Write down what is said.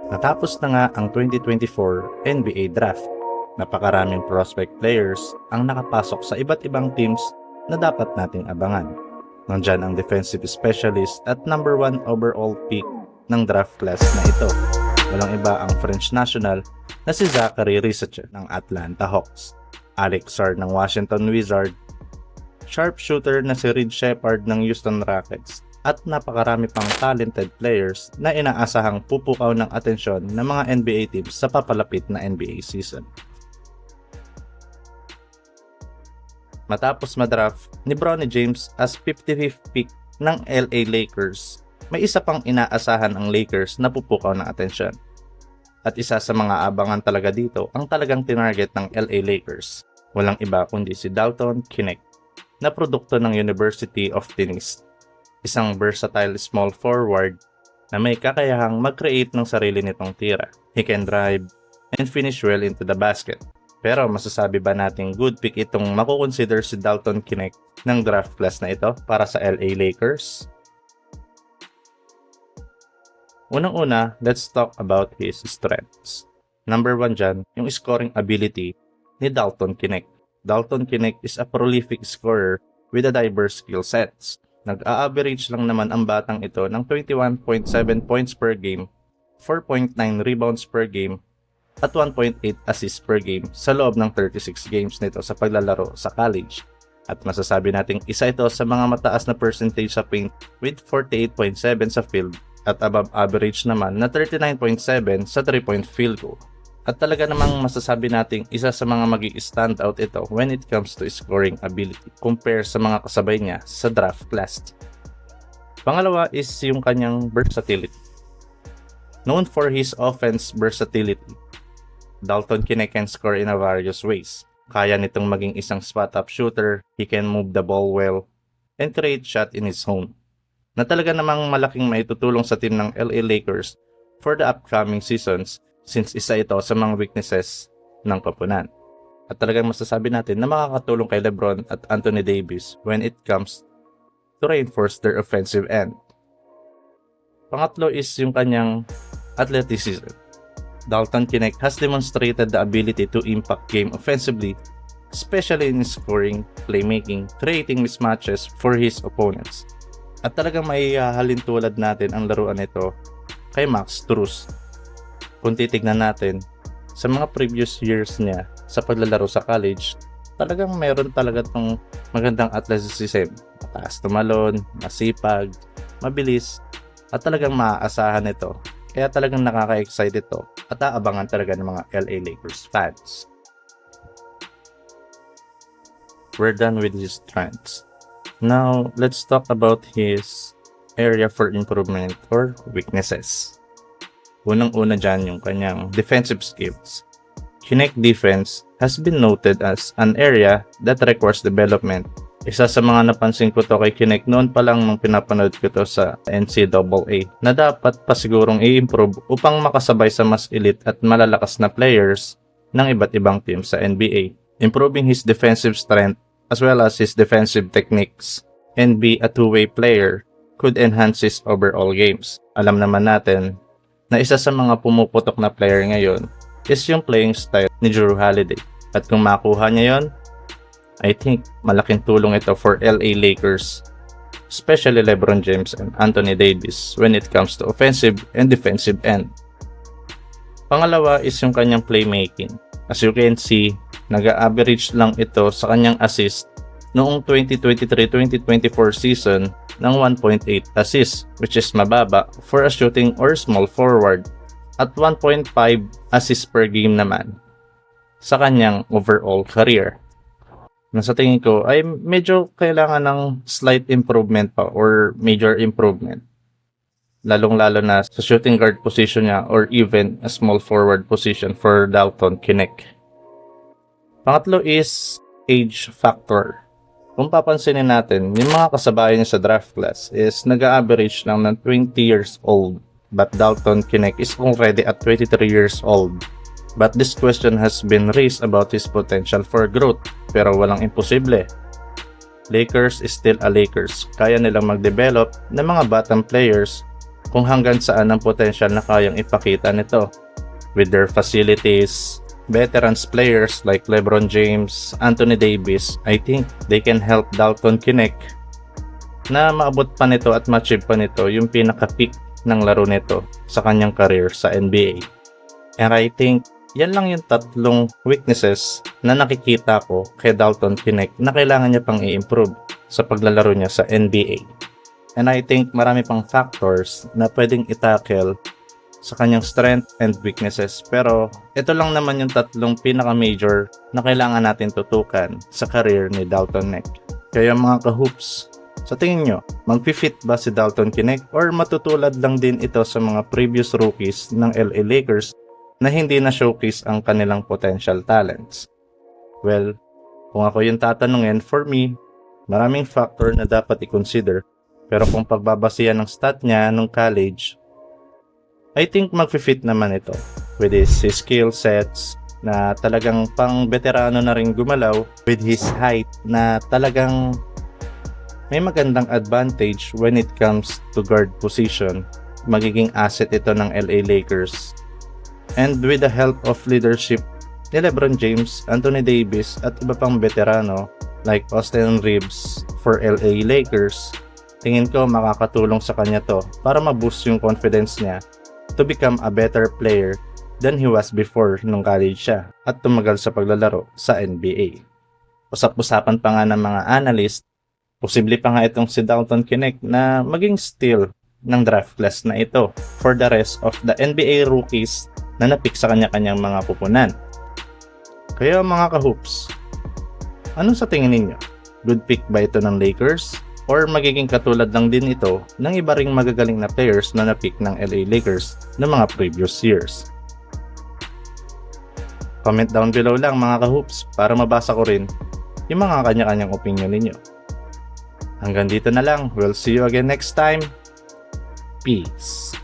Natapos na nga ang 2024 NBA Draft. Napakaraming prospect players ang nakapasok sa iba't ibang teams na dapat nating abangan. Nandyan ang defensive specialist at number 1 overall pick ng draft class na ito. Walang iba ang French national na si Zaccharie Risacher ng Atlanta Hawks, Alex Sarr ng Washington Wizards, sharpshooter na si Reed Sheppard ng Houston Rockets, at napakarami pang talented players na inaasahang pupukaw ng atensyon ng mga NBA teams sa papalapit na NBA season. Matapos madraft ni Bronny James as 55th pick ng LA Lakers, may isa pang inaasahan ang Lakers na pupukaw ng atensyon. At isa sa mga abangan talaga dito ang talagang tinarget ng LA Lakers. Walang iba kundi si Dalton Knecht na produkto ng University of Tennessee. Isang versatile small forward na may kakayahang mag-create ng sarili nitong tira. He can drive and finish well into the basket. Pero masasabi ba nating good pick itong makukonsider si Dalton Knecht ng draft class na ito para sa LA Lakers? Unang-una, let's talk about his strengths. Number 1 dyan, yung scoring ability ni Dalton Knecht. Dalton Knecht is a prolific scorer with a diverse skill sets. Nag-a-average lang naman ang batang ito ng 21.7 points per game, 4.9 rebounds per game, at 1.8 assists per game sa loob ng 36 games nito sa paglalaro sa college. At masasabi nating isa ito sa mga mataas na percentage sa paint with 48.7 sa field at above average naman na 39.7 sa 3-point field goal. At talaga namang masasabi nating isa sa mga mag-i-stand out ito when it comes to scoring ability compare sa mga kasabay niya sa draft class. Pangalawa is yung kanyang versatility. Known for his offense versatility, Dalton Knecht can score in a various ways. Kaya nitong maging isang spot-up shooter, he can move the ball well, and create shot in his own. Na talaga namang malaking maitutulong sa team ng LA Lakers for the upcoming seasons since isa ito sa mga weaknesses ng koponan. At talagang masasabi natin na makakatulong kay LeBron at Anthony Davis when it comes to reinforce their offensive end. Pangatlo is yung kanyang athleticism. Dalton Knecht has demonstrated the ability to impact game offensively, especially in scoring, playmaking, creating mismatches for his opponents. At talagang may halintulad natin ang laruan nito kay Max Strus. Kung titignan natin, sa mga previous years niya sa paglalaro sa college, talagang meron talaga itong magandang athleticism. Mataas tumalon, masipag, mabilis, at talagang maaasahan ito. Kaya talagang nakaka-excite ito at aabangan talaga ng mga LA Lakers fans. We're done with his strengths. Now, let's talk about his area for improvement or weaknesses. Unang-una dyan yung kanyang defensive skills. Knecht defense has been noted as an area that requires development. Isa sa mga napansin ko to kay Knecht noon pa lang nung pinapanood ko to sa NCAA na dapat pa sigurong i-improve upang makasabay sa mas elite at malalakas na players ng iba't ibang team sa NBA. Improving his defensive strength as well as his defensive techniques and be a two-way player could enhance his overall games. Alam naman natin na isa sa mga pumuputok na player ngayon is yung playing style ni Jrue Holiday. At kung makuha niya yon, I think malaking tulong ito for LA Lakers, especially LeBron James and Anthony Davis when it comes to offensive and defensive end. Pangalawa is yung kanyang playmaking. As you can see, nag-average lang ito sa kanyang assist noong 2023-2024 season ng 1.8 assists, which is mababa for a shooting or small forward, at 1.5 assists per game naman sa kanyang overall career. Na sa tingin ko ay medyo kailangan ng slight improvement pa or major improvement, lalong-lalo na sa shooting guard position niya or even a small forward position for Dalton Knecht. Pangatlo is age factor. Kung papansinin natin, yung mga kasabayan niya sa draft class is nag-a-average lang ng 20 years old. But Dalton Knecht is already at 23 years old. But this question has been raised about his potential for growth. Pero walang imposible. Lakers is still a Lakers. Kaya nilang mag-develop ng mga bottom players kung hanggang saan ang potential na kayang ipakita nito. With their facilities, veterans players like LeBron James, Anthony Davis, I think they can help Dalton Knecht na maabot pa nito at ma-achieve pa nito yung pinaka-peak ng laro nito sa kanyang career sa NBA. And I think yan lang yung tatlong weaknesses na nakikita ko kay Dalton Knecht na kailangan niya pang i-improve sa paglalaro niya sa NBA. And I think marami pang factors na pwedeng itackle sa kanyang strength and weaknesses. Pero ito lang naman yung tatlong pinaka-major na kailangan natin tutukan sa career ni Dalton Knecht. Kaya mga ka-hoops, sa tingin nyo, mag-fit ba si Dalton Knecht or matutulad lang din ito sa mga previous rookies ng LA Lakers na hindi na showcase ang kanilang potential talents? Well, kung ako yung tatanungin, for me, maraming factor na dapat i-consider. Pero kung pagbabasihan ng stat niya nung college, I think mag-fit naman ito with his skill sets na talagang pang veterano na rin gumalaw, with his height na talagang may magandang advantage when it comes to guard position. Magiging asset ito ng LA Lakers. And with the help of leadership ni LeBron James, Anthony Davis at iba pang veterano like Austin Reeves for LA Lakers, tingin ko makakatulong sa kanya to para ma-boost yung confidence niya to become a better player than he was before nung college siya at tumagal sa paglalaro sa NBA. Usap-usapan pa nga ng mga analyst, posible pa nga itong si Dalton Knecht na maging steal ng draft class na ito for the rest of the NBA rookies na napik sa kanya-kanyang mga pupunan. Kaya mga ka-hoops, ano sa tingin ninyo? Good pick ba ito ng Lakers? Or magiging katulad lang din ito ng iba ring magagaling na players na napik ng LA Lakers ng mga previous years? Comment down below lang mga ka-hoops para mabasa ko rin yung mga kanya-kanyang opinion ninyo. Hanggang dito na lang. We'll see you again next time. Peace.